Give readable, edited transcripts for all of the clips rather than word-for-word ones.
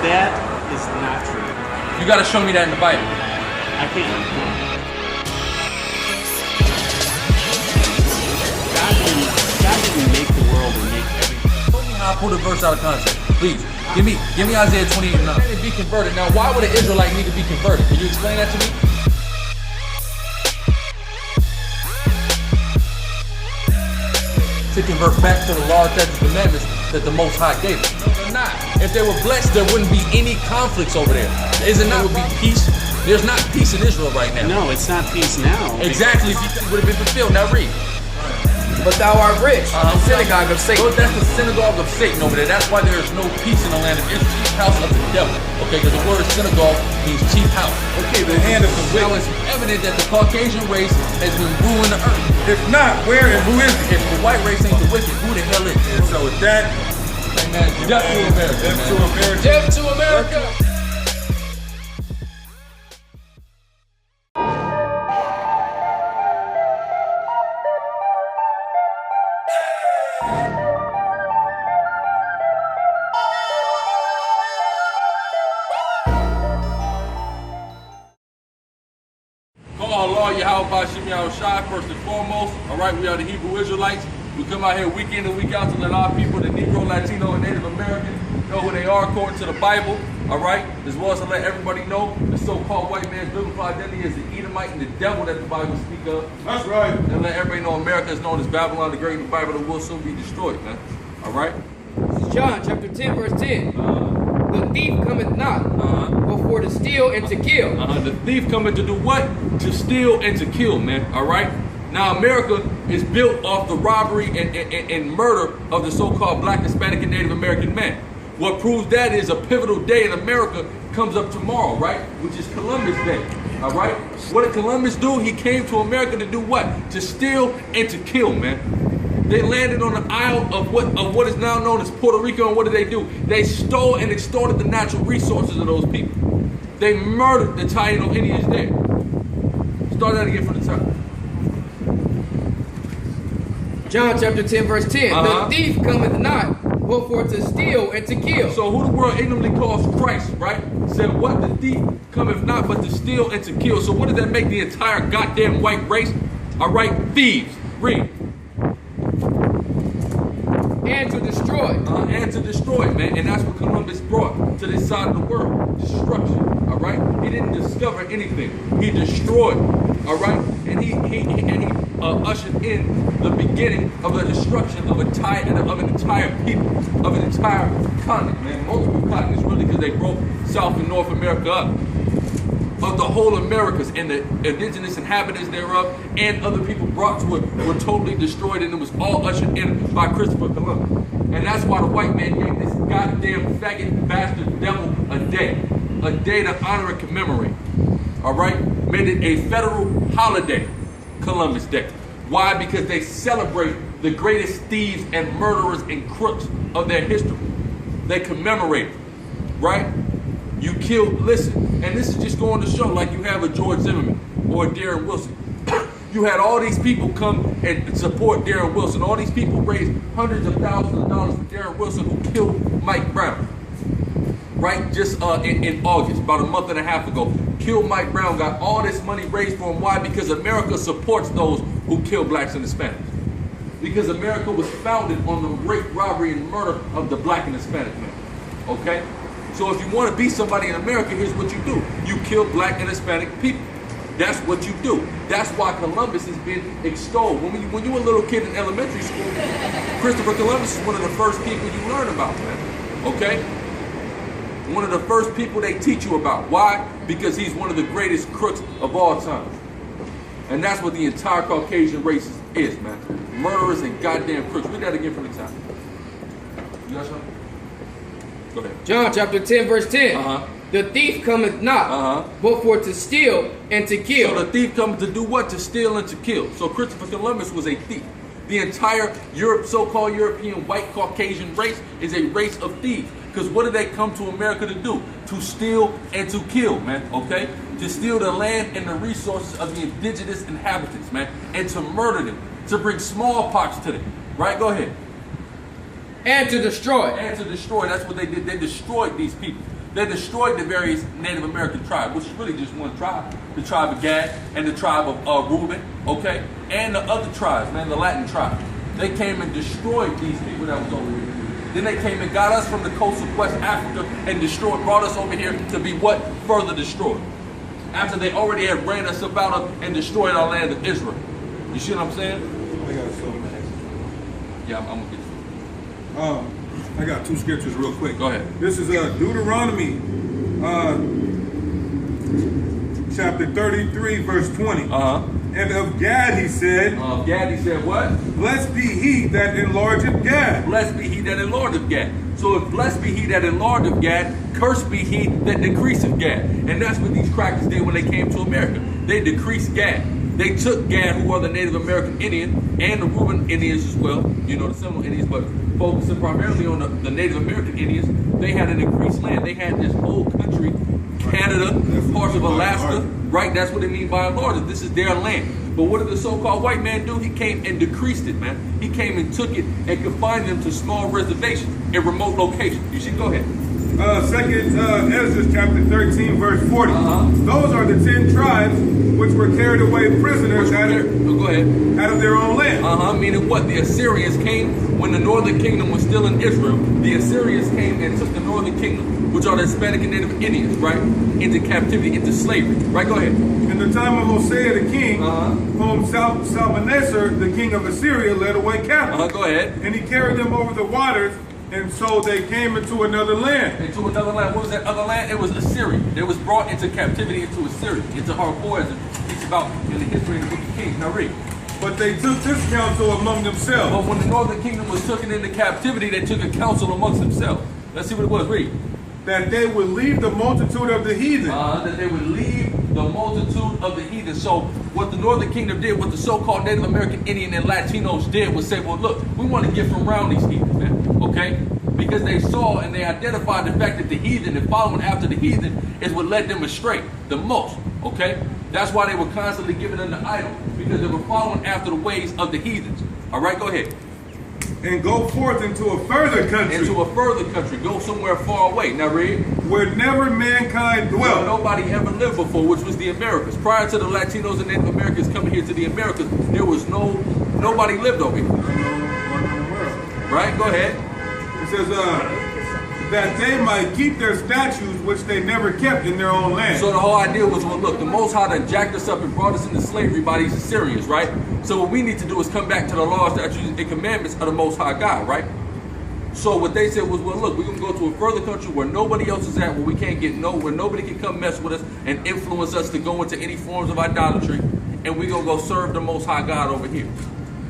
That is not true. You got to show me that in the Bible. I can't. God didn't make the world and make everything. Show me how I pulled a verse out of context. Please, give me Isaiah 28:9. Be converted. Now, why would an Israelite need to be converted? Can you explain that to me? To convert back to the law, statutes, commandments that the Most High gave us. No, they're not. If they were blessed, there wouldn't be any conflicts over there. Isn't that would be peace? There's not peace in Israel right now. No, it's not peace now. Exactly. It would have been fulfilled. Now read. But thou art rich, the synagogue of Satan. So that's the synagogue of Satan over there. That's why there is no peace in the land of Israel. Chief house of the devil. Okay, because the word synagogue means chief house. Okay, the hand of the Now wicked. it's evident that the Caucasian race has been ruling the earth. If not, where and who is it? If the white race ain't the wicked, who the hell is it? And so with that, Man, death to America. death to America. Death to America. Allah, Yahweh, Shem Yahushai, first and foremost. All right, we are the Hebrew Israelites. We come out here week in and week out to let our people, the Negro, Latino, and Native American, know who they are according to the Bible. All right, as well as to let everybody know the so-called white man's biblical identity is the Edomite and the devil that the Bible speaks of. That's right. And let everybody know America is known as Babylon the Great in the Bible that will soon be destroyed, man. All right? John chapter 10, verse 10. The thief cometh not, but for to steal and to kill. The thief coming to do what? To steal and to kill, man. All right? Now, America is built off the robbery and murder of the so-called Black, Hispanic, and Native American man. What proves that is a pivotal day in America comes up tomorrow, right? Which is Columbus Day. All right? What did Columbus do? He came to America to do what? To steal and to kill, man. They landed on the isle of what is now known as Puerto Rico, and what did they do? They stole and extorted the natural resources of those people. They murdered the Taino Indians there. Start that again from the top. John chapter 10, verse 10. The thief cometh not, but for to steal and to kill. So who the world ignorantly calls Christ, right? Said what? The thief cometh not, but to steal and to kill. So what does that make the entire goddamn white race? All right, thieves. Read. And to destroy. And to destroy, man. And that's what Columbus brought to this side of the world. Destruction. All right? He didn't discover anything. He destroyed. All right? And he ushered in the beginning of the destruction of an entire people, of an entire continent, man. Multiple continents, really, because they broke South and North America up. Of the whole Americas and the indigenous inhabitants thereof and other people brought to it were totally destroyed, and it was all ushered in by Christopher Columbus. And that's why the white man gave this goddamn faggot bastard devil a day to honor and commemorate. All right? Made it a federal holiday, Columbus Day. Why? Because they celebrate the greatest thieves and murderers and crooks of their history. They commemorate it, right? You killed, listen, and this is just going to show, like you have a George Zimmerman or a Darren Wilson. You had all these people come and support Darren Wilson. All these people raised hundreds of thousands of dollars for Darren Wilson, who killed Mike Brown. Right, just in August, about a month and a half ago. Killed Mike Brown, got all this money raised for him. Why? Because America supports those who kill blacks and Hispanics. Because America was founded on the rape, robbery, and murder of the black and Hispanic man. Okay? So if you want to be somebody in America, here's what you do. You kill black and Hispanic people. That's what you do. That's why Columbus has been extolled. When you were a little kid in elementary school, Christopher Columbus is one of the first people you learn about, man. Okay? One of the first people they teach you about. Why? Because he's one of the greatest crooks of all time. And that's what the entire Caucasian race is, man. Murderers and goddamn crooks. Read that again from the top. You got something? Go ahead. John chapter 10, verse 10. The thief cometh not, but for to steal and to kill. So the thief comes to do what? To steal and to kill. So Christopher Columbus was a thief. The entire so-called European white Caucasian race is a race of thieves. Because what did they come to America to do? To steal and to kill, man, okay? To steal the land and the resources of the indigenous inhabitants, man, and to murder them, to bring smallpox to them, right? Go ahead. And to destroy. And to destroy, that's what they did. They destroyed these people. They destroyed the various Native American tribes, which is really just one tribe, the tribe of Gad and the tribe of Reuben, okay? And the other tribes, man, the Latin tribe. They came and destroyed these people that was over here. Then they came and got us from the coast of West Africa and brought us over here to be what? Further destroyed. After they already had ran us up out of and destroyed our land of Israel. You see what I'm saying? I got so many. Yeah, I'm gonna get you. I got two scriptures real quick. Go ahead. This is Deuteronomy chapter 33, verse 20. And of Gad he said, Gad he said what? Blessed be he that enlargeth Gad. Blessed be he that enlargeth Gad. So if blessed be he that enlargeth Gad, cursed be he that decreaseth Gad. And that's what these crackers did when they came to America. They decreased Gad. They took Gad, who are the Native American Indian, and the Reuben Indians as well, you know, the Seminole Indians, but focusing primarily on the Native American Indians. They had an increased land. They had this whole country, Canada, parts of Alaska, right? That's what they mean by enlargement. This is their land. But what did the so-called white man do? He came and decreased it, man. He came and took it and confined them to small reservations in remote locations. You should go ahead. Second Ezra chapter 13, verse 40. Those are the 10 tribes which were carried away prisoners out of their own land. Meaning what? The Assyrians came when the northern kingdom was still in Israel. The Assyrians came and took the northern kingdom, which are the Hispanic and Native Indians, right? Into captivity, into slavery. Right, go ahead. In the time of Hosea the king, whom Salmanasar, the king of Assyria, led away captive. Go ahead. And he carried them over the waters, and so they came into another land. Into another land. What was that other land? It was Assyria. They was brought into captivity into Assyria, into Harpoiz. It's about in the history of the book of Kings. Now read. But they took this counsel among themselves. But when the northern kingdom was taken into captivity, they took a counsel amongst themselves. Let's see what it was. Read. That they would leave the multitude of the heathen. That they would leave the multitude of the heathen. So what the northern kingdom did, what the so-called Native American Indian and Latinos did was say, well, look, we want to get from around these heathens, man. Okay? Because they saw and they identified the fact that the heathen and following after the heathen is what led them astray the most. Okay? That's why they were constantly giving them the idol, because they were following after the ways of the heathens. All right, go ahead. And go forth into a further country. Into a further country. Go somewhere far away. Now read. Where never mankind dwelt. Where nobody ever lived before, which was the Americas. Prior to the Latinos and Native Americans coming here to the Americas, there was nobody lived over here. Right? Go ahead. It says, that they might keep their statutes which they never kept in their own land. So the whole idea was, well, look, the Most High done jacked us up and brought us into slavery by these Assyrians, right? So what we need to do is come back to the laws, statutes, and commandments of the Most High God, right? So what they said was, well, look, we're going to go to a further country where nobody else is at, where we can't get where nobody can come mess with us and influence us to go into any forms of idolatry, and we're going to go serve the Most High God over here.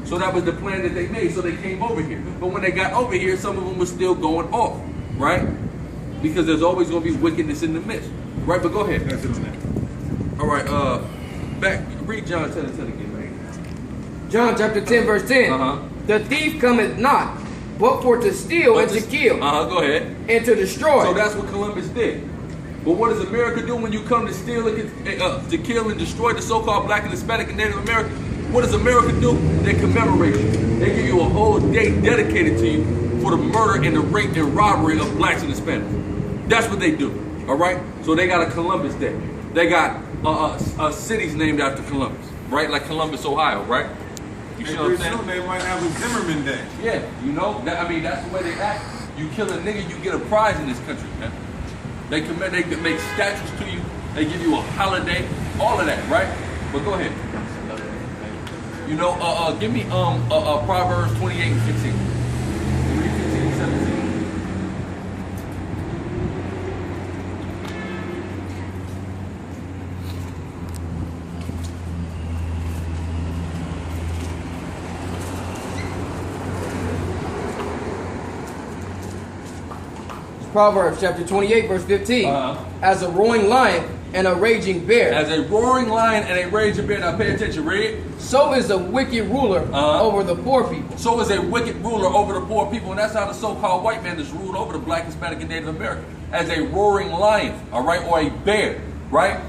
So that was the plan that they made, so they came over here. But when they got over here, some of them were still going off. Right? Because there's always going to be wickedness in the midst. Right? But go ahead. That's it on that. All right. Read John 10 and 10 again, man. John chapter 10, verse 10. The thief cometh not, but for to steal and to kill. Go ahead. And to destroy. So that's what Columbus did. But what does America do when you come to steal and to kill and destroy the so-called black and Hispanic and Native American? What does America do? They commemorate you. They give you a whole day dedicated to you for the murder and the rape and robbery of blacks and Hispanics. That's what they do. All right? So they got a Columbus Day. They got cities named after Columbus, right? Like Columbus, Ohio, right? You see what I'm saying? They might have a Zimmerman Day. Yeah, you know. That's the way they act. You kill a nigga, you get a prize in this country, man. They make statues to you. They give you a holiday, all of that, right? But go ahead. You know, give me Proverbs 28 and 15. Proverbs chapter 28, verse 15. As a roaring lion and a raging bear. As a roaring lion and a raging bear. Now pay attention, read. So is a wicked ruler over the poor people. So is a wicked ruler over the poor people. And that's how the so-called white man is ruled over the black, Hispanic, and Native American. As a roaring lion, all right, or a bear, right?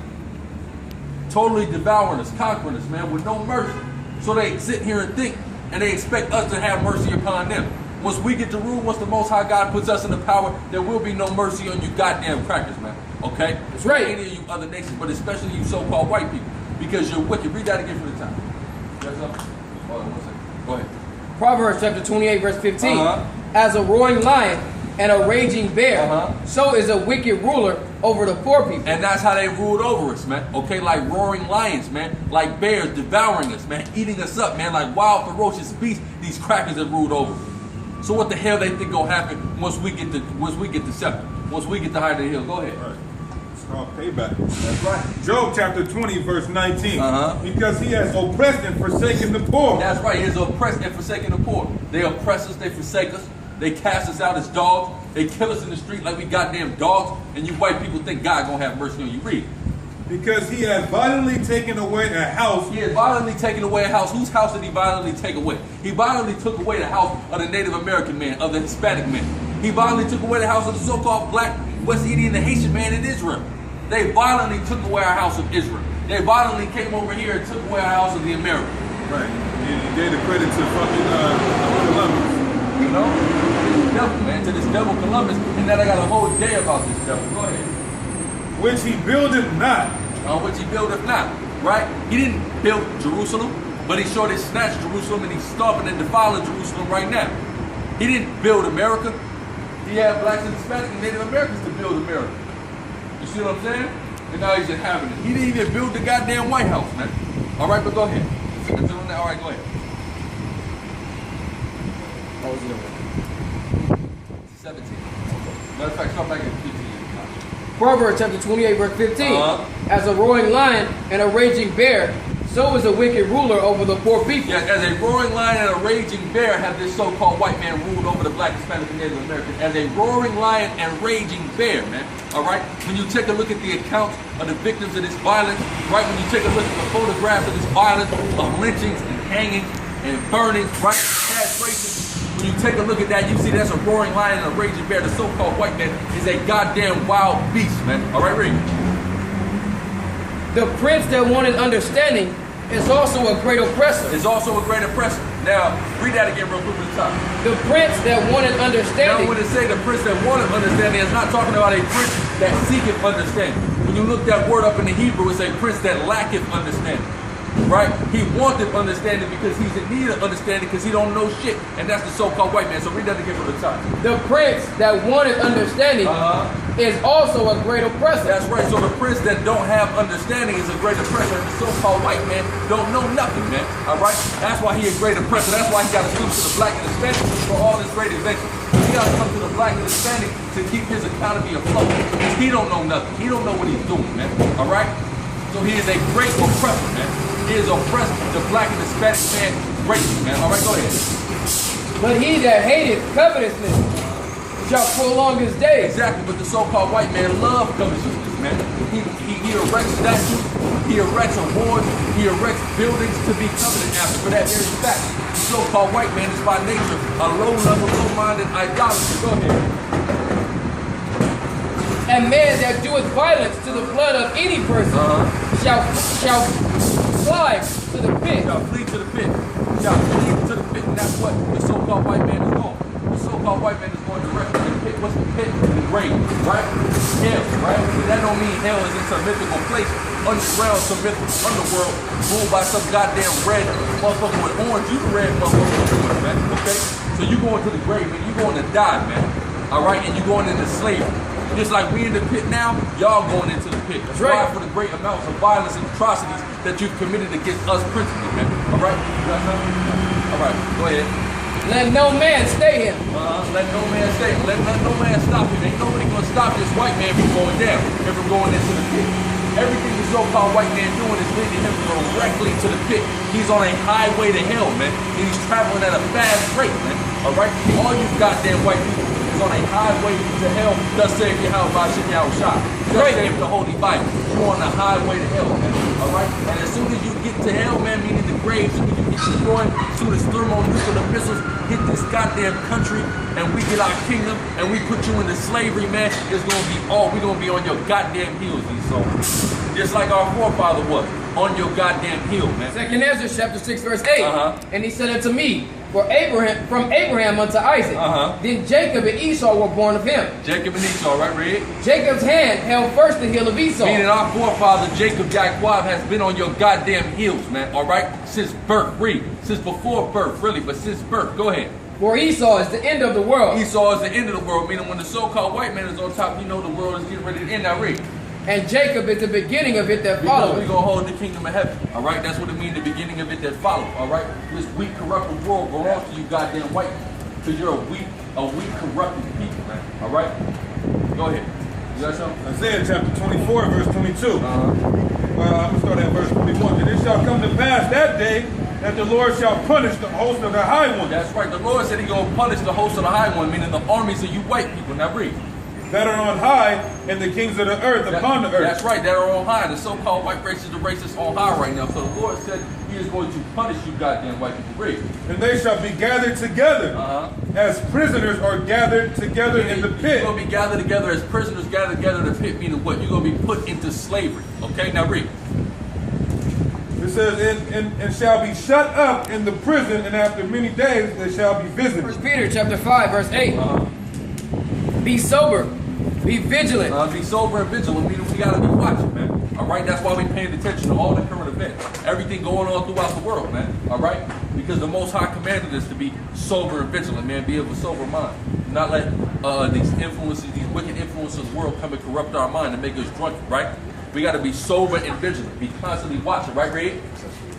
Totally devouring us, conquering us, man, with no mercy. So they sit here and think, and they expect us to have mercy upon them. Once we get to rule, once the Most High God puts us in the power, there will be no mercy on you goddamn crackers, man. Okay? That's right. Any of you other nations, but especially you so-called white people, because you're wicked. Read that again for the time. Yes, sir? Hold on 1 second. Go ahead. Proverbs chapter 28, verse 15. As a roaring lion and a raging bear, so is a wicked ruler over the poor people. And that's how they ruled over us, man. Okay, like roaring lions, man. Like bears devouring us, man. Eating us up, man. Like wild, ferocious beasts, these crackers have ruled over. So what the hell they think gonna happen once we get the scepter? Once we get the height of the hill? Go ahead. Right. It's called payback. That's right. Job chapter 20, verse 19. Because he has oppressed and forsaken the poor. That's right. He has oppressed and forsaken the poor. They oppress us. They forsake us. They cast us out as dogs. They kill us in the street like we goddamn dogs. And you white people think God gonna have mercy on you. Read. Because he has violently taken away a house. He has violently taken away a house. Whose house did he violently take away? He violently took away the house of the Native American man, of the Hispanic man. He violently took away the house of the so-called black, West Indian, and Haitian man in Israel. They violently took away our house of Israel. They violently came over here and took away our house of the Americans. Right. And he gave the credit to fucking Columbus. You know? To this devil, man. To this devil Columbus. And then I got a whole day about this devil. Go ahead. Which he buildeth not. On which he buildeth not. Right? He didn't build Jerusalem, but he sure did snatch Jerusalem, and he's stomping and defiling Jerusalem right now. He didn't build America. He had blacks and Hispanics and Native Americans to build America. You see what I'm saying? And now he's inhabiting it. He didn't even build the goddamn White House, man. All right, but go ahead. All right, go ahead. What was it? 17. Matter of fact, start back at 15. Proverbs chapter 28, verse 15. As a roaring lion and a raging bear, so is a wicked ruler over the poor people. Yeah, as a roaring lion and a raging bear have this so-called white man ruled over the black, Hispanic, and Native Americans. As a roaring lion and raging bear, man. All right? When you take a look at the accounts of the victims of this violence, right? When you take a look at the photographs of this violence, of lynchings and hangings and burnings, right? Castrations. When you take a look at that, you see that's a roaring lion and a raging bear. The so-called white man is a goddamn wild beast, man. All right, read. The prince that wanted understanding is also a great oppressor. Is also a great oppressor. Now, read that again real quick at the top. The prince that wanted understanding. Now, when it say the prince that wanted understanding, it's not talking about a prince that seeketh understanding. When you look that word up in the Hebrew, it's a prince that lacketh understanding. Right? He wanted understanding because he's in need of understanding because he don't know shit. And that's the so-called white man. So read that again from the top. The prince that wanted understanding is also a great oppressor. That's right. So the prince that don't have understanding is a great oppressor. And the so-called white man don't know nothing, man. All right? That's why he is a great oppressor. That's why he got to speak to the black and Hispanic for all this great invention. He got to come to the black and Hispanic to keep his economy afloat. Because he don't know nothing. He don't know what he's doing, man. All right? So he is a great oppressor, man. He is oppressed the black and Hispanic man greatly, man. All right, go ahead. But he that hateth covetousness shall prolong his days. Exactly, but the so-called white man loves covetousness, man. He erects statues, he erects awards, he erects buildings to be coveted after for that very fact. The so-called white man is by nature a low-level, low-minded idolater. Go ahead. And man that doeth violence to the blood of any person shall fly to the pit. Shall flee to the pit. Shall flee to the pit. And that's what the so-called white man is going. The so-called white man is going directly to the pit. What's the pit? The grave, right? Hell, right? But that don't mean hell is in some mythical place, underground, some mythical underworld, ruled by some goddamn red motherfucker with orange. You red motherfucker, man. Okay? So you going to the grave, man. You going to die, man. All right? And you going into slavery. Just like we in the pit now, y'all going into the pit. That's right. For the great amounts of violence and atrocities that you've committed against us principally, man. All right? You got something? All right, go ahead. Let no man stay him. Let no man stay him. Let no man stop him. Ain't nobody gonna stop this white man from going down and from going into the pit. Everything the so-called white man doing is leading him directly to the pit. He's on a highway to hell, man. And he's traveling at a fast rate, man. All right? All you goddamn white people is on a highway to hell. Thus saith Yahweh Shem Yahushua. Thus saith the Holy Bible. You're on the highway to hell, man. All right? And as soon as you get to hell, man, meaning the grave, as soon as you get destroyed, as soon as thermonuclear missiles hit this goddamn country and we get our kingdom and we put you into slavery, man, it's gonna be all, we're gonna be on your goddamn heels, these souls. Just like our forefather was, on your goddamn heel, man. 2 Ezra chapter 6 verse 8. And he said unto me, For Abraham, from Abraham unto Isaac. Then Jacob and Esau were born of him. Jacob and Esau, right, read? Jacob's hand held first the heel of Esau. Meaning our forefather Jacob Yaquab has been on your goddamn heels, man. All right, since birth, read. Since before birth, really, but since birth. Go ahead. For Esau is the end of the world. Esau is the end of the world, meaning when the so-called white man is on top, you know the world is getting ready to end. Now read. And Jacob is the beginning of it that follows. We're going to hold the kingdom of heaven. All right? That's what it means, the beginning of it that follows. All right? This weak, corrupted world belongs to you goddamn white people. Because you're a weak, corrupted people, man. All right? Go ahead. You got something? Isaiah chapter 24, verse 22. Well, I'm going to start at verse 21. And it shall come to pass that day that the Lord shall punish the host of the high one. That's right. The Lord said He's going to punish the host of the high one, meaning the armies of you white people. Now read. That are on high, and the kings of the earth upon the earth. That's right, that are on high. The so-called white race is the racists on high right now. So the Lord said He is going to punish you goddamn white people. Read. And they shall be gathered together as prisoners are gathered together in the pit. You're going to be gathered together as prisoners gathered together in the pit, meaning what? You're going to be put into slavery. Okay, now read. It says, and shall be shut up in the prison, and after many days they shall be visited. 1 Peter chapter 5, verse 8. Be sober. Be vigilant. Be sober and vigilant, meaning we got to be watching, man. All right? That's why we're paying attention to all the current events. Everything going on throughout the world, man. All right? Because the Most High commanded us to be sober and vigilant, man. Be of a sober mind. Not let these influences, these wicked influences of the world come and corrupt our mind and make us drunk, right? We got to be sober and vigilant. Be constantly watching, right, Red?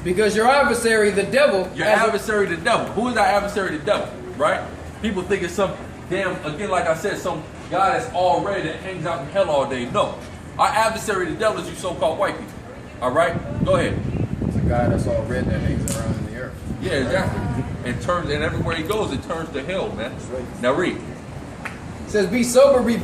Because your adversary, the devil... Your adversary, the devil. Who is our adversary, the devil, right? People think it's some damn, again, like I said, some guy that's all red that hangs out in hell all day. No. Our adversary, the devil, is you so-called white people. All right? Go ahead. It's a guy that's all red that hangs around in the earth. Yeah, exactly. And everywhere he goes, it turns to hell, man. Now read. It says, be sober, be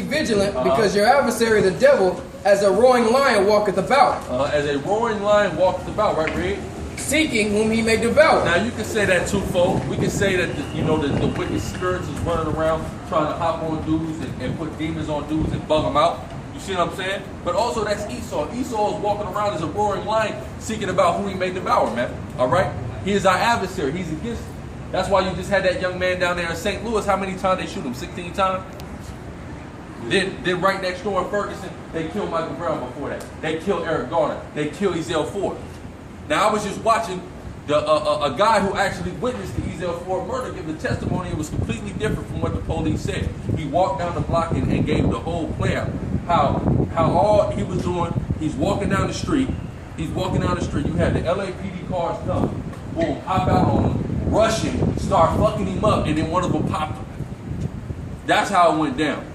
vigilant, because your adversary, the devil, as a roaring lion walketh about. As a roaring lion walketh about, right, Reed? Seeking whom he may devour. Now you can say that twofold. We can say that the wicked spirits is running around trying to hop on dudes and put demons on dudes and bug them out. You see what I'm saying? But also that's Esau. Esau is walking around as a roaring lion seeking about who he may devour, man. All right? He is our adversary. He's against us. That's why you just had that young man down there in St. Louis. How many times they shoot him? 16 times? Then right next door in Ferguson, they killed Michael Brown before that. They killed Eric Garner. They killed Ezell Ford. Now, I was just watching a guy who actually witnessed the Ezell Ford murder give the testimony. It was completely different from what the police said. He walked down the block and gave the whole plan. How all he was doing, he's walking down the street. He's walking down the street. You had the LAPD cars come, boom, hop out on him, rush him, start fucking him up, and then one of them popped him. That's how it went down.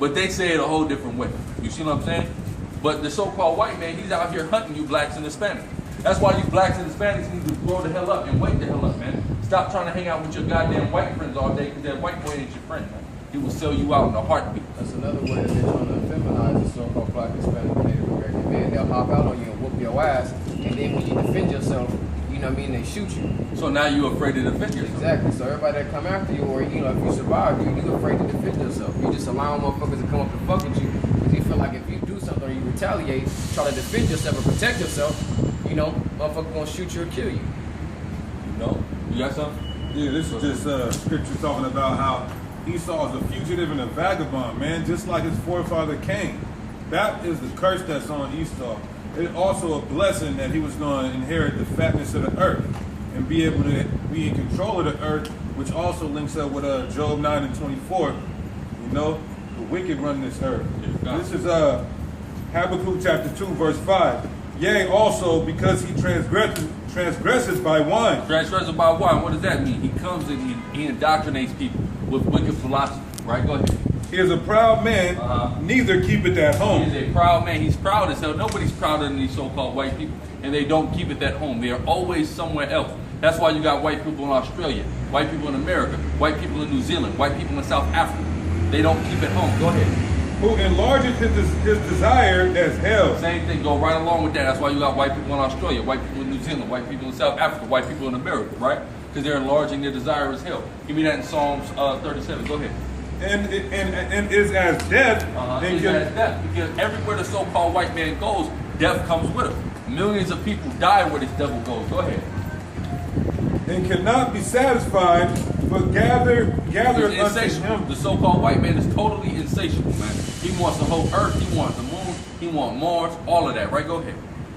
But they say it a whole different way. You see what I'm saying? But the so-called white man, he's out here hunting you blacks and Hispanics. That's why you blacks and Hispanics need to grow the hell up and wake the hell up, man. Stop trying to hang out with your goddamn white friends all day, because that white boy ain't your friend, man. He will sell you out in a heartbeat. That's another way that they're trying to feminize the so-called black, Hispanic, Native American men. They'll hop out on you and whoop your ass, and then when you defend yourself, you know what I mean, they shoot you. So now you're afraid to defend yourself. Exactly. So everybody that come after you, or if you survive, you're afraid to defend yourself. You just allow motherfuckers to come up and fuck with you, because you feel like if you do something or you retaliate, try to defend yourself or protect yourself, motherfucker gonna shoot you or kill you. No? You got something? Yeah, this is just scripture talking about how Esau is a fugitive and a vagabond, man, just like his forefather Cain. That is the curse that's on Esau. It's also a blessing that he was going to inherit the fatness of the earth and be able to be in control of the earth, which also links up with Job 9:24. The wicked run this earth. This is Habakkuk chapter 2, verse 5. Yea, also because he transgresses by wine. Transgresses by wine, what does that mean? He comes and he indoctrinates people with wicked philosophy. Right, go ahead. He is a proud man, neither keepeth at home. He is a proud man. He's proud as hell. Nobody's prouder than these so-called white people, and they don't keep it at home. They are always somewhere else. That's why you got white people in Australia, white people in America, white people in New Zealand, white people in South Africa. They don't keep it home. Go ahead. Who enlarges his desire as hell. Same thing, go right along with that. That's why you got white people in Australia, white people in New Zealand, white people in South Africa, white people in America, right? Because they're enlarging their desire as hell. Give me that in Psalms 37. Go ahead. And is as death. Is as death. Because everywhere the so-called white man goes, death comes with him. Millions of people die where this devil goes. Go ahead. and cannot be satisfied, but gathereth He's unto insatiable. him. The so-called white man is totally insatiable, man. He wants the whole earth. He wants the moon. He wants Mars. All of that, right? Go ahead.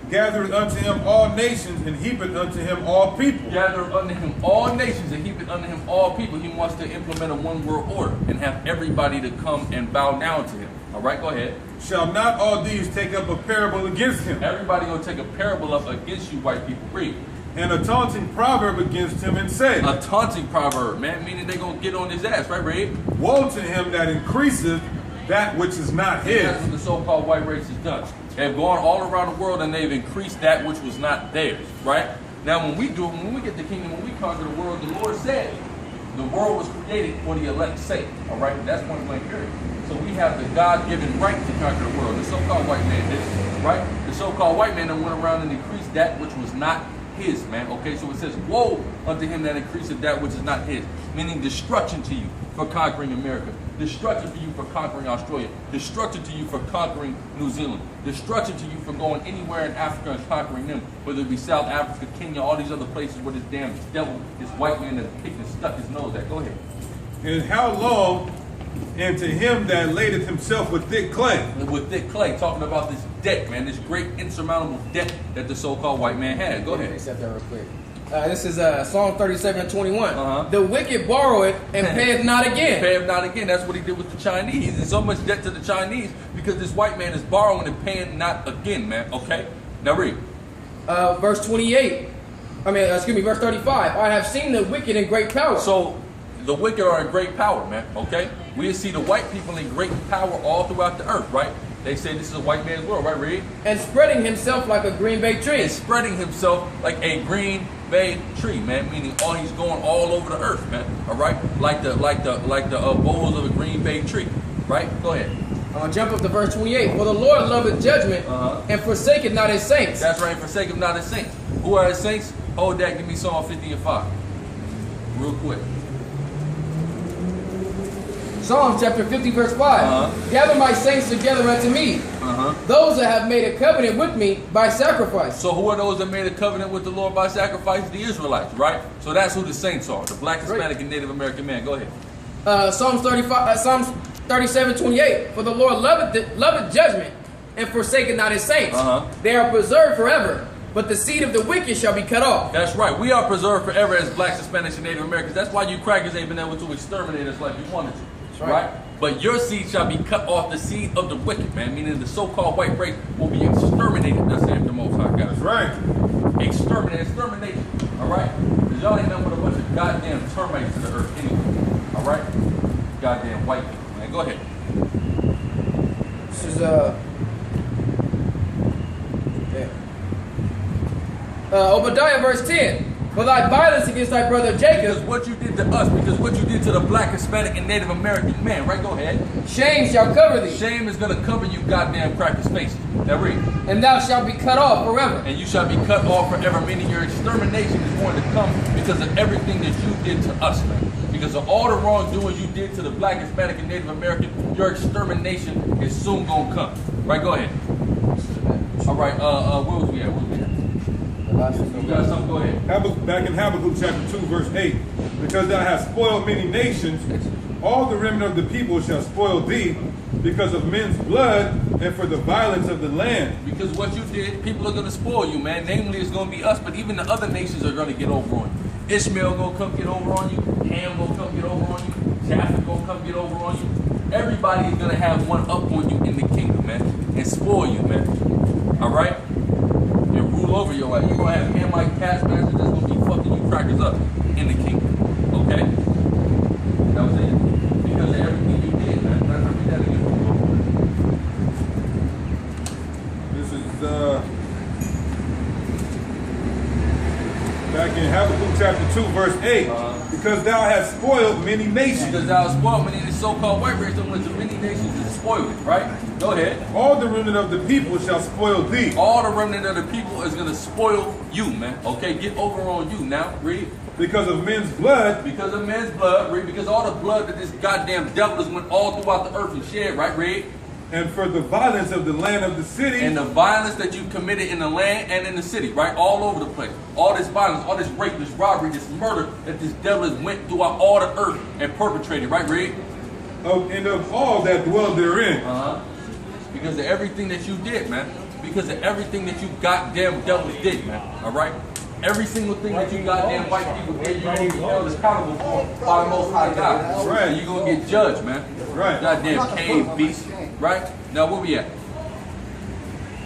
Gathereth unto him all nations, and heapeth unto him all people. Gather unto him all nations and heap it unto him all people. He wants to implement a one world order and have everybody to come and bow down to him. All right, go ahead. Shall not all these take up a parable against him, Everybody gonna take a parable up against you, white people. Read. and a taunting proverb against him, and say, A taunting proverb, man, meaning they gonna get on his ass, right, Read? Woe to him that increaseth that which is not his. That's what the so-called white race has done. They've gone all around the world and they've increased that which was not theirs, right? Now, when we get the kingdom, when we conquer the world, the Lord said the world was created for the elect's sake, all right? That's point blank period. So we have the God-given right to conquer the world. The so-called white man did, right? The so-called white man then went around and increased that which was not his, man. Okay, so it says, woe unto him that increaseth that which is not his, meaning destruction to you for conquering America, destruction to you for conquering Australia, destruction to you for conquering New Zealand, destruction to you for going anywhere in Africa and conquering them, whether it be South Africa, Kenya, all these other places where this damn devil, this white man has picked and stuck his nose at. Go ahead. And how long? And to him that ladeth himself with thick clay. And with thick clay, talking about this debt, man, this great insurmountable debt that the so-called white man had. Go ahead. Accept that real quick. This is Psalm 37:21. Uh-huh. The wicked borrow it and payeth not again. Pay him not again. That's what he did with the Chinese. He's in so much debt to the Chinese because this white man is borrowing and paying not again, man. Okay? Now read. Verse 28. Verse 35. I have seen the wicked in great power. So the wicked are in great power, man. Okay? We see the white people in great power all throughout the earth, right? They say this is a white man's world, right? Read. And spreading himself like a green bay tree. And spreading himself like a green bay tree, man. Meaning he's going all over the earth, man. All right, like the boughs of a green bay tree, right? Go ahead. Jump up to verse 28. For the Lord loveth judgment and forsaketh not his saints. That's right. Forsaketh not his saints. Who are his saints? Hold that. Give me Psalm 50 and 5, real quick. Psalm chapter 50 verse 5. Gather my saints together unto me. Those that have made a covenant with me by sacrifice. So who are those that made a covenant with the Lord by sacrifice? The Israelites, right? So that's who the saints are. The black, Hispanic, and Native American man. Go ahead. Psalms 37:28. For the Lord loveth judgment and forsaketh not his saints. They are preserved forever, but the seed of the wicked shall be cut off. That's right. We are preserved forever as blacks, Hispanics, and Native Americans. That's why you crackers ain't been able to exterminate us like you wanted to. Right. But your seed shall be cut off, the seed of the wicked, man. Meaning the so-called white race will be exterminated, thus saith the Most High God. That's right. Extermination. All right? Because y'all ain't nothing but a bunch of goddamn termites to the earth anyway. All right? Goddamn white people, man. Go ahead. This is Obadiah verse 10. For thy violence against thy brother Jacob. Because what you did to us, because what you did to the black, Hispanic, and Native American man. Right, go ahead. Shame shall cover thee. Shame is going to cover you goddamn crackers' faces. Now read. And thou shalt be cut off forever. And you shall be cut off forever, meaning your extermination is going to come because of everything that you did to us, man. Because of all the wrongdoing you did to the black, Hispanic, and Native American, your extermination is soon going to come. Right, go ahead. All right, where was we at? You got something? Go ahead. Back in Habakkuk chapter 2, verse 8. Because thou hast spoiled many nations, all the remnant of the people shall spoil thee, because of men's blood and for the violence of the land. Because what you did, people are going to spoil you, man. Namely, it's going to be us, but even the other nations are going to get over on you. Ishmael going to come get over on you. Ham going to come get over on you. Japheth going to come get over on you. Everybody is going to have one up on you in the kingdom, man, and spoil you, man. All right? And rule over your life. You're going to have Hamite taskmasters that's going to be fucking you crackers up in the kingdom. Okay? That was it. Because of everything you did, man. Let's read that again. This is back in Habakkuk chapter 2, verse 8. Because thou hast spoiled many nations. Because thou hast spoiled many, the so-called white race went to many nations and spoiled it, right? Go ahead. All the remnant of the people shall spoil thee. All the remnant of the people is going to spoil you, man. Okay, get over on you now. Read. Because of men's blood. Because of men's blood. Read. Because all the blood that this goddamn devil has went all throughout the earth and shed, right? Read. And for the violence of the land of the city. And the violence that you committed in the land and in the city, right? All over the place. All this violence, all this rape, this robbery, this murder that this devil has went throughout all the earth and perpetrated, right, Reed? And of all that dwell therein. Because of everything that you did, man. Because of everything that you goddamn devils did, man. All right? Every single thing that you goddamn white people did, you're going to be held accountable for by the Most High God. Right. And you're going to get judged, man. Right. Goddamn cave beast. Right? Now, where we at?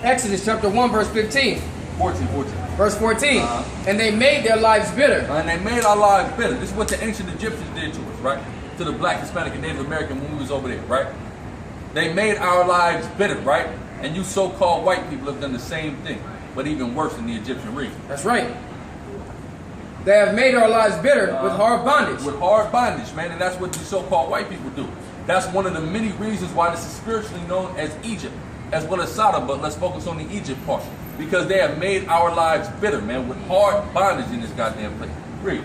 Exodus chapter 1, verse 15. 14. Verse 14. And they made their lives bitter. And they made our lives bitter. This is what the ancient Egyptians did to us, right? To the black, Hispanic, and Native American when we was over there, right? They made our lives bitter, right? And you so-called white people have done the same thing, but even worse in the Egyptian region. That's right. They have made our lives bitter with hard bondage. With hard bondage, man, and that's what you so-called white people do. That's one of the many reasons why this is spiritually known as Egypt, as well as Sodom, but let's focus on the Egypt part. Because they have made our lives bitter, man, with hard bondage in this goddamn place. Read.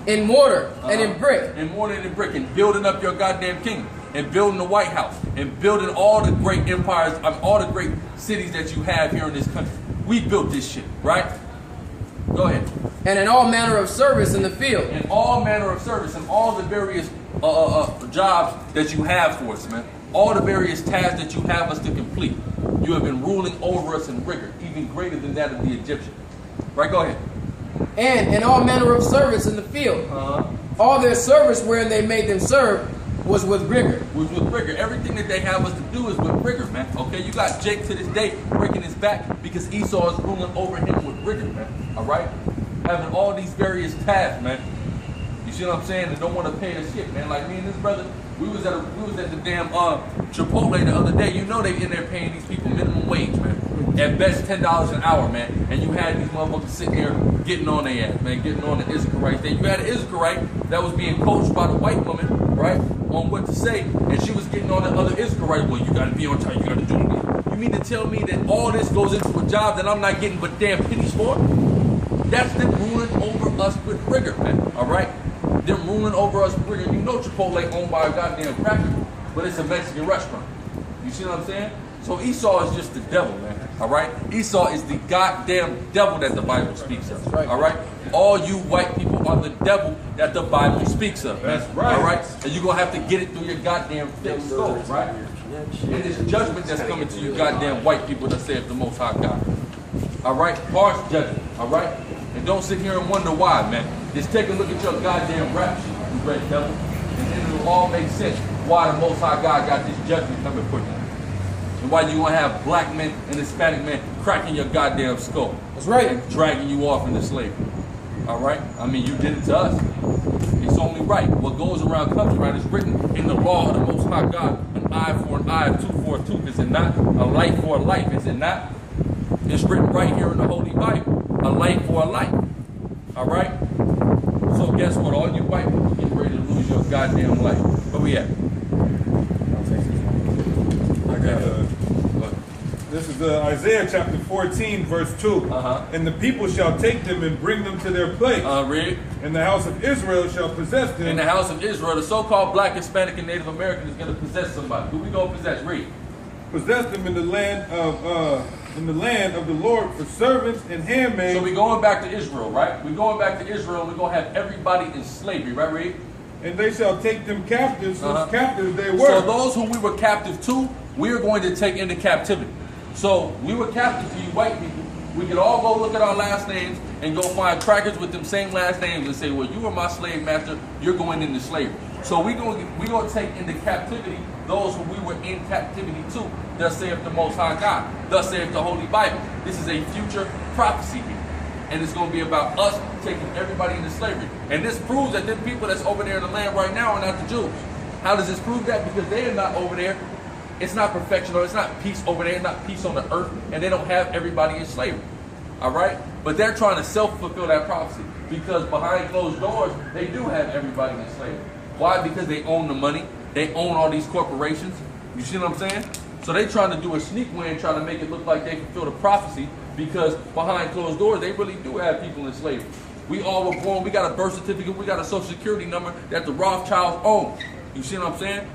In mortar and in brick. In mortar and in brick, and building up your goddamn kingdom, and building the White House, and building all the great empires, all the great cities that you have here in this country. We built this shit, right? Go ahead. And in all manner of service in the field. In all manner of service, and all the various jobs that you have for us, man. All the various tasks that you have us to complete. You have been ruling over us in rigor, even greater than that of the Egyptians. Right, go ahead. And in all manner of service in the field. All their service wherein they made them serve was with rigor. Was with rigor. Everything that they have us to do is with rigor, man. Okay, you got Jake to this day breaking his back because Esau is ruling over him with rigor, man. All right, having all these various tasks, man. You see what I'm saying? They don't want to pay us shit, man. Like me and this brother, we was at the damn Chipotle the other day. You know they in there paying these people minimum wage, man. At best $10 an hour, man. And you had these motherfuckers sitting there getting on their ass, man, getting on the Israelites. Then you had an Israelite that was being coached by the white woman, right, on what to say, and she was getting on the other Israelite. Well, you gotta be on time. You gotta do it. You mean to tell me that all this goes into a job that I'm not getting but damn pennies for? That's them ruling over us with rigor, man. All right. Them ruling over us with rigor. You know Chipotle owned by a goddamn cracker, but it's a Mexican restaurant. You see what I'm saying? So Esau is just the devil, man. All right? Esau is the goddamn devil that the Bible speaks of. Right. All right? All you white people are the devil that the Bible speaks of. That's right. All right? And you're going to have to get it through your goddamn thick skull, right? It is judgment that's coming to you goddamn white people that say the Most High God. All right? Harsh judgment. All right? And don't sit here and wonder why, man. Just take a look at your goddamn rap sheet, you red devil. And then it'll all make sense why the Most High God got this judgment coming for you. And why you gonna have black men and Hispanic men cracking your goddamn skull. That's right. And dragging you off into slavery. All right? I mean, you did it to us. It's only right. What goes around comes around. It's written in the law of the Most High God. An eye for an eye, a tooth for a tooth. Is it not? A life for a life. Is it not? It's written right here in the Holy Bible. A life for a life. All right? So guess what? All you white people get ready to lose your goddamn life. Where we at? This is Isaiah chapter 14, verse 2. And the people shall take them and bring them to their place. Read. And the house of Israel shall possess them. In the house of Israel, the so-called black, Hispanic, and Native American is going to possess somebody. Who we going to possess? Read. Possess them in the land of the Lord for servants and handmaids. So we're going back to Israel, right? We're going back to Israel. We're going to have everybody in slavery, right, Read? And they shall take them captives, whose captives they were. So those who we were captive to, we are going to take into captivity. So we were captive to you white people. We could all go look at our last names and go find crackers with them same last names and say, well, you were my slave master, you're going into slavery. So we're going to take into captivity those who we were in captivity to. Thus saith the Most High God. Thus saith the Holy Bible. This is a future prophecy here. And it's going to be about us taking everybody into slavery. And this proves that the people that's over there in the land right now are not the Jews. How does this prove that? Because they are not over there. It's not perfection, or it's not peace over there, it's not peace on the earth, and they don't have everybody in slavery. All right? But they're trying to self-fulfill that prophecy. Because behind closed doors, they do have everybody in slavery. Why? Because they own the money. They own all these corporations. You see what I'm saying? So they're trying to do a sneak way and try to make it look like they fulfill the prophecy, because behind closed doors, they really do have people in slavery. We all were born, we got a birth certificate, we got a social security number that the Rothschilds own. You see what I'm saying?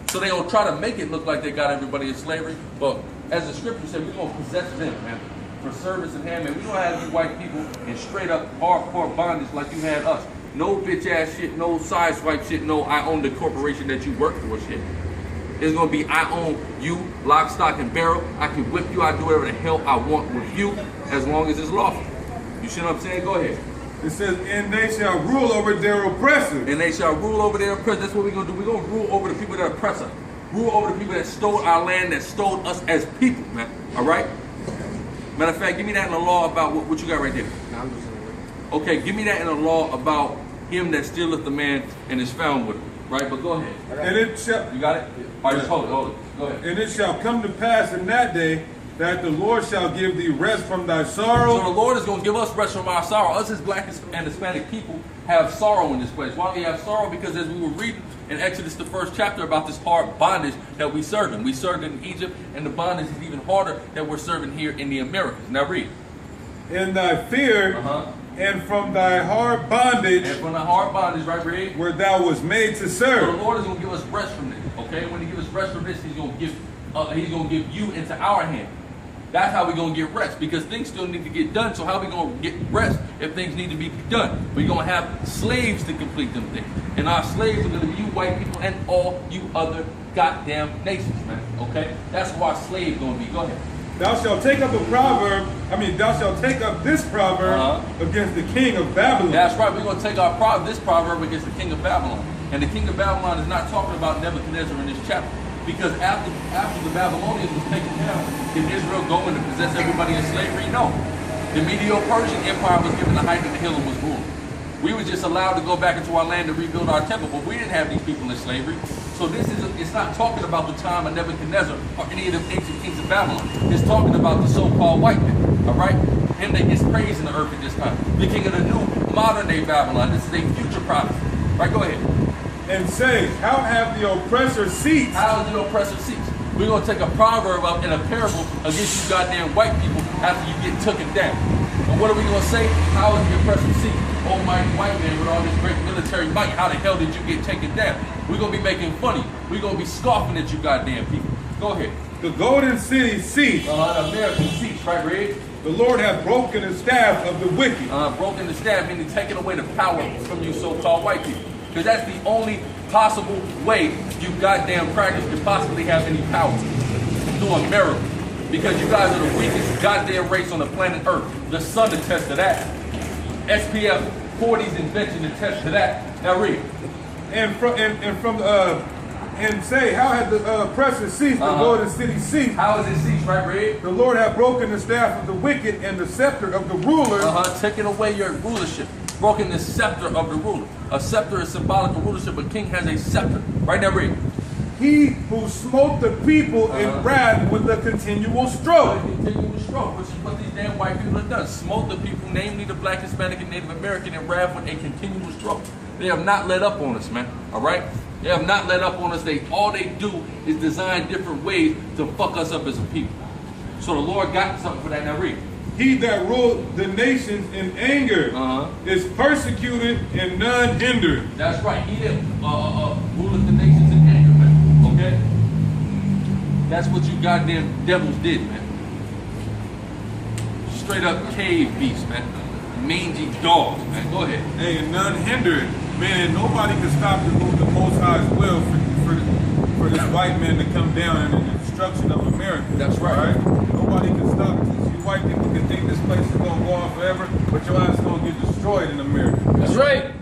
So they gonna try to make it look like they got everybody in slavery, but as the scripture said, we're gonna possess them, man. For service and handmaid. We don't have you white people in straight up hardcore bondage like you had us. No bitch ass shit, no side swipe shit, no I own the corporation that you work for shit. It's gonna be I own you, lock, stock, and barrel. I can whip you, I do whatever the hell I want with you as long as it's lawful. You see what I'm saying? Go ahead. It says, and they shall rule over their oppressors. And they shall rule over their oppressors. That's what we're gonna do. We're gonna rule over the people that oppress us. Rule over the people that stole our land, that stole us as people, man. Alright? Matter of fact, give me that in the law about what you got right there. Okay, give me that in the law about him that stealeth the man and is found with him. Right, but go ahead. And it shall, you got it? All right, just hold it. Go ahead. And it shall come to pass in that day that the Lord shall give thee rest from thy sorrow. So the Lord is going to give us rest from our sorrow. Us as black and Hispanic people have sorrow in this place. Why do we have sorrow? Because as we were reading in Exodus, the 1st chapter, about this hard bondage that we serve in. We served in Egypt, and the bondage is even harder that we're serving here in the Americas. Now read. In thy fear, and from thy hard bondage, and from the hard bondage, right, read, where thou was made to serve. So the Lord is going to give us rest from this. Okay, when He gives us rest from this, He's going to give you into our hand. That's how we're going to get rest, because things still need to get done. So how are we going to get rest if things need to be done? We're going to have slaves to complete them things. And our slaves are going to be you white people and all you other goddamn nations, man. Okay? That's who our slave going to be. Go ahead. Thou shalt take up thou shalt take up this proverb against the king of Babylon. That's right. We're going to take this proverb against the king of Babylon. And the king of Babylon is not talking about Nebuchadnezzar in this chapter. Because after the Babylonians was taken down, did Israel go in and possess everybody in slavery? No. The Medo-Persian Empire was given the height of the hill and was ruling. We were just allowed to go back into our land to rebuild our temple, but we didn't have these people in slavery. So it's not talking about the time of Nebuchadnezzar or any of the ancient kings of Babylon. It's talking about the so-called white man, all right? Him that gets praised in the earth at this time. The king of the new modern-day Babylon. This is a future prophecy. Right, go ahead. And say, how have the oppressor ceased? How has the oppressor ceased? We're going to take a proverb up in a parable against you goddamn white people after you get taken down. And what are we going to say? How has the oppressor ceased? Almighty white man with all this great military might, how the hell did you get taken down? We're going to be making fun of you. We're going to be scoffing at you goddamn people. Go ahead. The golden city ceased. The American ceased, right, Red? The Lord hath broken the staff of the wicked. Broken the staff, meaning taking away the power from you so-called white people. Because that's the only possible way you goddamn crackers could possibly have any power. Through a miracle. Because you guys are the weakest goddamn race on the planet Earth. The sun attests to that. SPF 40's invention attests to that. Now read. And say, how had the oppressor ceased, the golden city ceased? How has it ceased, right, Red? The Lord hath broken the staff of the wicked and the scepter of the rulers. Taking away your rulership. Broken the scepter of the ruler. A scepter is symbolic of rulership. A king has a scepter. Right now, read. He who smote the people in wrath with a continual stroke. Which is what these damn white people have done. Smote the people, namely the black, Hispanic, and Native American, in wrath with a continual stroke. They have not let up on us, man. All right? They have not let up on us. All they do is design different ways to fuck us up as a people. So the Lord got something for that. Now read. He that ruled the nations in anger is persecuted and none hindered. That's right. He that ruled the nations in anger, man. Okay? That's what you goddamn devils did, man. Straight up cave beasts, man. Mangy dogs, man. Go ahead. Hey, and none hindered. Man, nobody can stop the Most High's will for this white man to come down in the destruction of America. That's right. Nobody can stop this. You white people can think this place is going to go on forever, but your ass is going to get destroyed in America. That's right.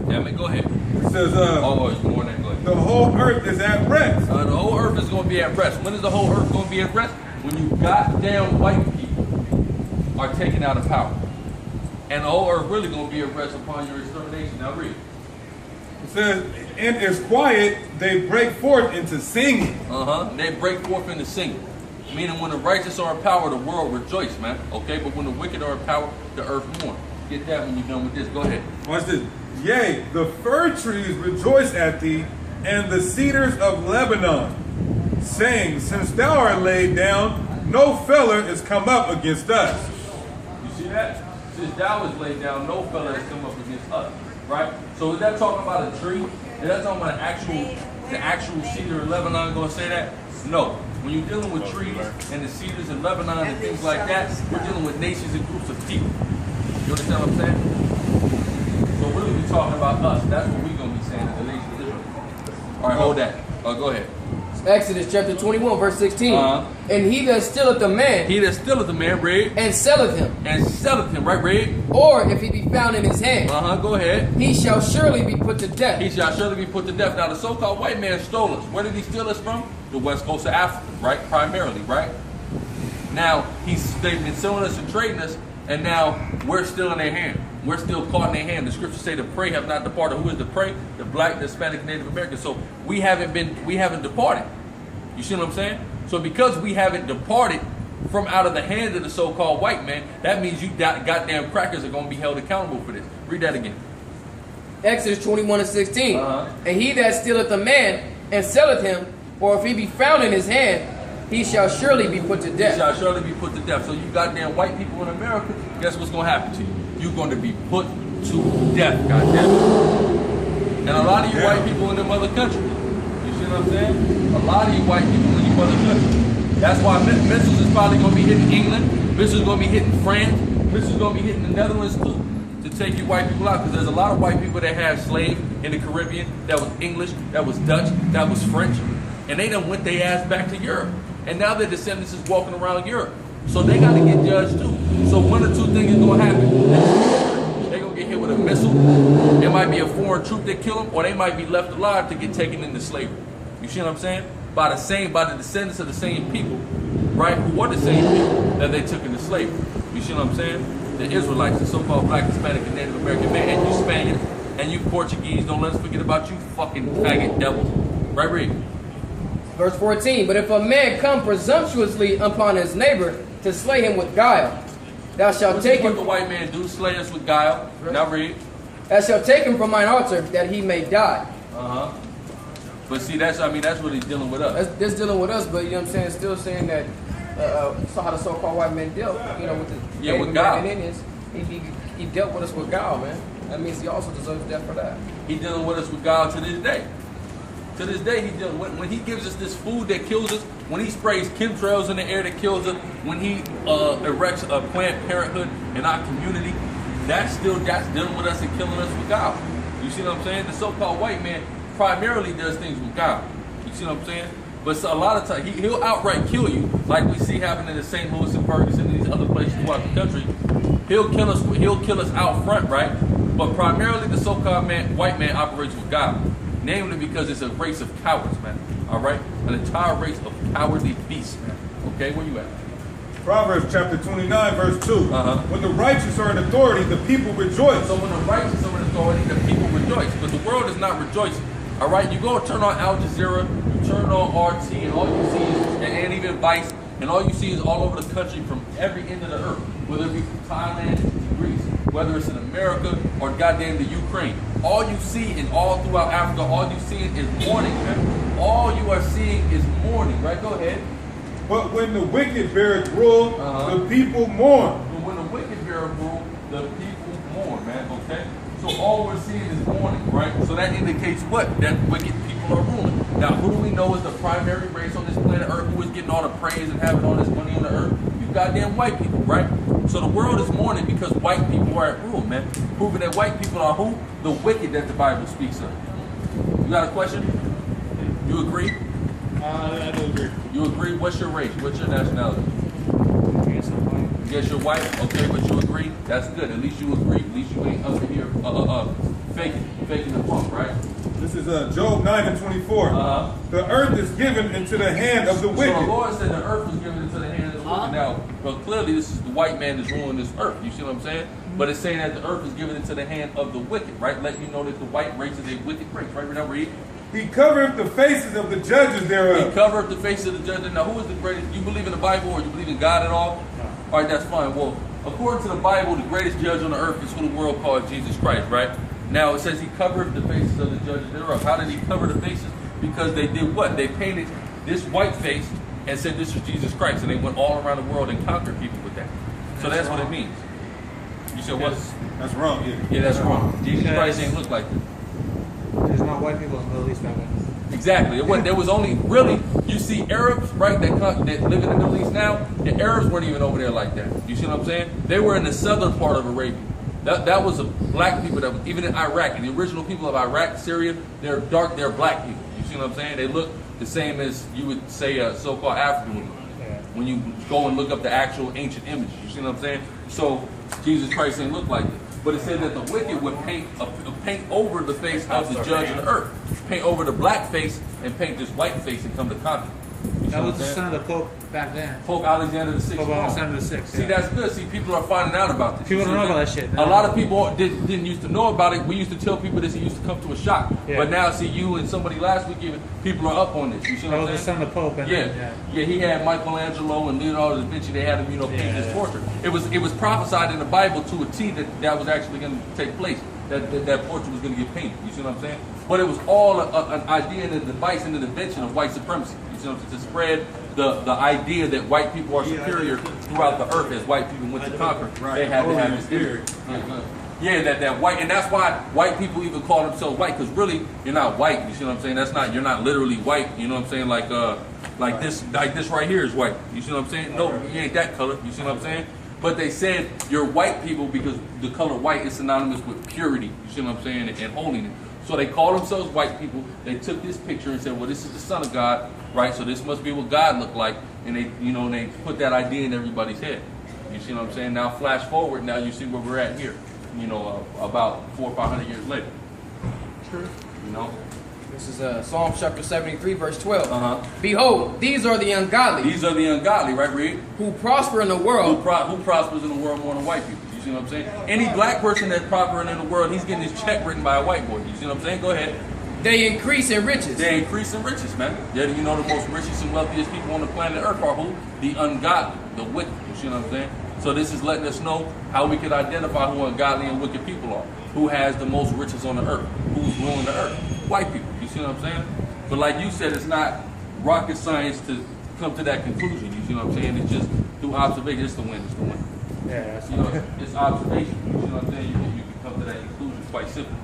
Damn it, go ahead. It says, more than go ahead. The whole earth is at rest. The whole earth is going to be at rest. When is the whole earth going to be at rest? When you goddamn white people are taken out of power. And the whole earth really going to be at rest upon your extermination. Now read. It says, and is quiet, they break forth into singing. They break forth into singing. Meaning when the righteous are in power, the world rejoice, man. Okay, but when the wicked are in power, the earth mourn. Get that when you're done with this. Go ahead. Watch this. Yea, the fir trees rejoice at thee, and the cedars of Lebanon, saying, since thou art laid down, no feller is come up against us. You see that? Since thou is laid down, no fella has come up against us. Right? So is that talking about a tree? Is that talking about the actual cedar in Lebanon gonna say that? No. When you're dealing with trees and the cedars in Lebanon and things like that, we're dealing with nations and groups of people. You understand what I'm saying? So really we're talking about us. That's what we're gonna be saying as the nation of Israel. All right, hold that. Go ahead. Exodus chapter 21, verse 16. And he that stealeth a man, read. And selleth him, right, read. or if he be found in his hand, Go ahead. he shall surely be put to death. He shall surely be put to death. Now the so-called white man stole us. Where did he steal us from? The west coast of Africa, right? Primarily, right? Now they've been selling us and trading us, and now we're still in their hand. We're still caught in their hand. The scriptures say the prey have not departed. Who is the prey? The black, the Hispanic, Native American. So we haven't departed. You see what I'm saying? So because we haven't departed from out of the hand of the so-called white man, that means you goddamn crackers are going to be held accountable for this. Read that again. Exodus 21 and 16. And he that stealeth a man and selleth him, or if he be found in his hand, he shall surely be put to death. He shall surely be put to death. So you goddamn white people in America, guess what's going to happen to you? You're going to be put to death, goddamn it. And a lot of you white people in them other countries, you see what I'm saying? A lot of you white people in your other countries. That's why missiles is probably going to be hitting England, missiles going to be hitting France, missiles going to be hitting the Netherlands too, to take you white people out. Because there's a lot of white people that have slaves in the Caribbean, that was English, that was Dutch, that was French, and they done went their ass back to Europe. And now their descendants is walking around Europe. So they got to get judged too. So one or two things is going to happen. They're going to get hit with a missile. There might be a foreign troop that kill them, or they might be left alive to get taken into slavery. You see what I'm saying? By the descendants of the same people, right? Who were the same people that they took into slavery. You see what I'm saying? The Israelites, the so-called black, Hispanic, and Native American man, and you Spaniards, and you Portuguese, don't let us forget about you fucking faggot devils. Right, read. Verse 14. But if a man come presumptuously upon his neighbor to slay him with guile, thou shalt take him. What the white man do? Slay us with guile. Right. Now read. Thou shalt take him from mine altar, that he may die. But see, that's what he's dealing with us. That's dealing with us, but you know what I'm saying? Still saying that so how the so-called white man dealt, you know, with the with guile. Indians. He dealt with us with guile, man. That means he also deserves death for that. He dealing with us with guile to this day. To this day, he dealing when he gives us this food that kills us, when he sprays chemtrails in the air that kills us, when he erects a Planned Parenthood in our community, that's dealing with us and killing us with guile. You see what I'm saying? The so-called white man primarily does things with guile. You see what I'm saying? But so a lot of times he'll outright kill you, like we see happening in St. Louis and Ferguson and these other places throughout the country. He'll kill us out front, right? But primarily the so-called white man operates with guile. Namely because it's a race of cowards, man. All right? An entire race of cowardly beasts, man. Okay, where you at? Proverbs chapter 29, verse 2. When the righteous are in authority, the people rejoice. So when the righteous are in authority, the people rejoice. But the world is not rejoicing. All right? You go and turn on Al Jazeera, you turn on RT, and all you see is, and even Vice, and all you see is all over the country from every end of the earth, whether it be from Thailand to Greece, whether it's in America or goddamn the Ukraine. All you see and all throughout Africa, all you see is mourning, man. All you are seeing is mourning, right? Go ahead. But when the wicked beareth rule, the people mourn. But when the wicked beareth rule, the people mourn, man, okay? So all we're seeing is mourning, right? So that indicates what? That wicked people are ruling. Now, who do we know is the primary race on this planet Earth who is getting all the praise and having all this money on the earth? You goddamn white people, right? So the world is mourning because white people are at rule, man. Proving that white people are who? The wicked that the Bible speaks of. You got a question? You agree? I do agree. You agree? What's your race? What's your nationality? Yes, I'm white. Yes, you're white. Okay, but you agree? That's good. At least you agree. At least you ain't up here faking the pump, right? This is Job 9 and 24. The earth is given into the hand of the wicked. So the Lord said the earth was given into the hand of the wicked. Now, well, clearly this is the white man that's ruling this earth. You see what I'm saying? But it's saying that the earth is given into the hand of the wicked, right? Letting you know that the white race is a wicked race, right? Remember, read. He covereth the faces of the judges thereof. He covereth the faces of the judges. Now, who is the greatest? You believe in the Bible or you believe in God at all? No. All right, that's fine. Well, according to the Bible, the greatest judge on the earth is who the world calls Jesus Christ, right? Now, it says he covereth the faces of the judges thereof. How did he cover the faces? Because they did what? They painted this white face and said this is Jesus Christ. And they went all around the world and conquered people with that. So that's what it means. You said what? That's wrong, yeah. Yeah, that's wrong. Jesus Christ ain't look like that. There's no about white people in the Middle East back then. Exactly. There was only really, you see Arabs, right, that live in the Middle East now. The Arabs weren't even over there like that. You see what I'm saying? They were in the southern part of Arabia. That was black people that was even in Iraq. And the original people of Iraq, Syria, they're dark, they're black people. You see what I'm saying? They look the same as you would say a so-called African woman. Yeah. When you go and look up the actual ancient images. You see what I'm saying? So Jesus Christ didn't look like it. But it said that the wicked would paint over the face of the judge of the earth. Paint over the black face and paint this white face and come to conquer. That was the son of the Pope back then. Pope Alexander VI. Pope Alexander VI. See, that's good. See, people are finding out about this. People don't know about that shit. A lot of people didn't used to know about it. We used to tell people this. It used to come to a shock. Yeah. But now, see, you and somebody last week, even people are up on this. You see what That I'm was the saying? son of the Pope. And Yeah, he had Michelangelo and Leonardo da Vinci. They had him, paint his portrait. It was prophesied in the Bible to a T that was actually going to take place. That portrait was going to get painted. You see what I'm saying? But it was all an idea and a device and an invention of white supremacy. You see what I'm saying? To spread the idea that white people are superior throughout the earth as white people went to conquer. They had to have this spirit. Yeah, that white, and that's why white people even call themselves white, because really you're not white. You see what I'm saying? You're not literally white. You know what I'm saying? Like this right here is white. You see what I'm saying? No, you ain't that color. You see what I'm saying? But they said you're white people because the color white is synonymous with purity. You see what I'm saying? And holiness. So they call themselves white people. They took this picture and said, well, this is the Son of God, right? So this must be what God looked like. And they put that idea in everybody's head. You see what I'm saying? Now flash forward, now you see where we're at here. About 400 or 500 years later. True. This is Psalm chapter 73, verse 12. Behold, these are the ungodly. These are the ungodly, right, Reed? Who prosper in the world. Who prospers in the world more than white people? You see what I'm saying? Any black person that's prospering in the world, he's getting his check written by a white boy. You see what I'm saying? Go ahead. They increase in riches. They increase in riches, man. Yeah, the most richest and wealthiest people on the planet Earth are who? The ungodly, the wicked. You see what I'm saying? So this is letting us know how we can identify who ungodly and wicked people are. Who has the most riches on the earth? Who's ruling the earth? White people. You see what I'm saying? But like you said, it's not rocket science to come to that conclusion. You see what I'm saying? It's just through observation. It's the win. It's the win. Yeah, that's It's observation. You see what I'm saying? You can come to that conclusion quite simply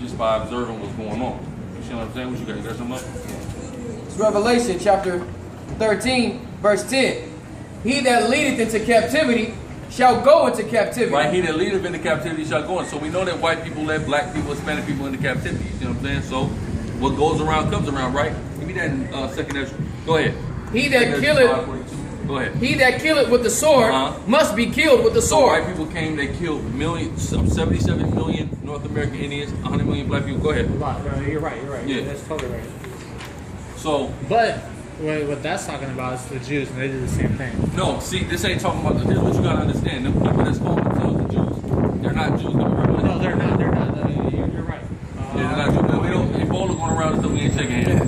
just by observing what's going on. You see what I'm saying? What you guys got something up? It's Revelation chapter 13, verse 10. He that leadeth into captivity shall go into captivity. Right, he that leadeth into captivity shall go in. So we know that white people led black people, Hispanic people into captivity. You see what I'm saying? So what goes around comes around, right? Give me that in second Ezra. Go ahead. He that killeth. Go ahead. He that killeth with the sword must be killed with the So sword. white people came, they killed 77 million North American Indians, 100 million black people. Go ahead. a lot. You're right. Yeah. That's totally right. So, But what that's talking about is the Jews, and they did the same thing. no, see, this ain't talking about, here's what you gotta understand. Them people that's calling themselves the Jews, they're not Jews. No, they're not. They're not. You're right. Yeah, they're not Jews. We don't, Ebola going around and stuff, we ain't shaking hands.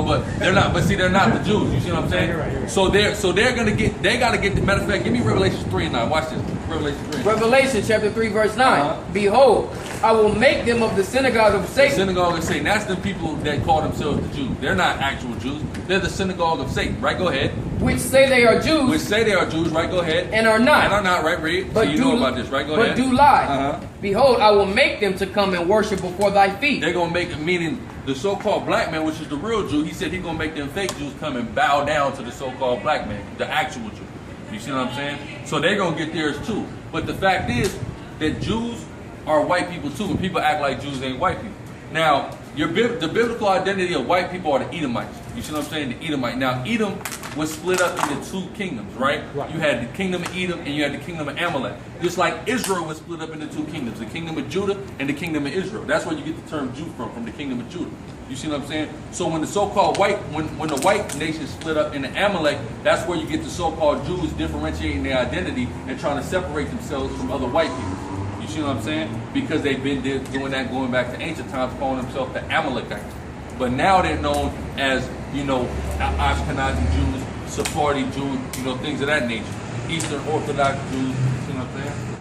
But they're not, but see, they're not the Jews. You see what I'm saying? You're right. So they're gonna get, they gotta get, matter of fact, give me Revelation 3 and 9. Watch this. Revelation 3 and 9. Revelation chapter 3, verse 9. Behold, I will make them of the synagogue of Satan. Synagogue of Satan. That's the people that call themselves the Jews. They're not actual Jews. They're the synagogue of Satan. Right? Go ahead. Which say they are Jews. Which say they are Jews. Right? Go ahead. And are not. And are not. Right? Read. But so you know about this. Right? Go ahead. But do lie. Behold, I will make them to come and worship before thy feet. They're going to make, meaning the so-called black man, which is the real Jew, he said he's going to make them fake Jews come and bow down to the so-called black man, the actual Jew. You see what I'm saying? So they're going to get theirs too. But the fact is that Jews are white people too, and people act like Jews ain't white people. Now, the biblical identity of white people are the Edomites. You see what I'm saying? The Edomite. Now, Edom was split up into two kingdoms, right? You had the kingdom of Edom and you had the kingdom of Amalek. Just like Israel was split up into two kingdoms, the kingdom of Judah and the kingdom of Israel. That's where you get the term Jew from the kingdom of Judah. You see what I'm saying? So when the so-called white, when the white nation split up into Amalek, that's where you get the so-called Jews differentiating their identity and trying to separate themselves from other white people. You see what I'm saying? Because they've been doing that going back to ancient times, calling themselves the Amalekites. But now they're known as, Ashkenazi Jews, Sephardi Jews, things of that nature. Eastern Orthodox Jews, you see what I'm saying?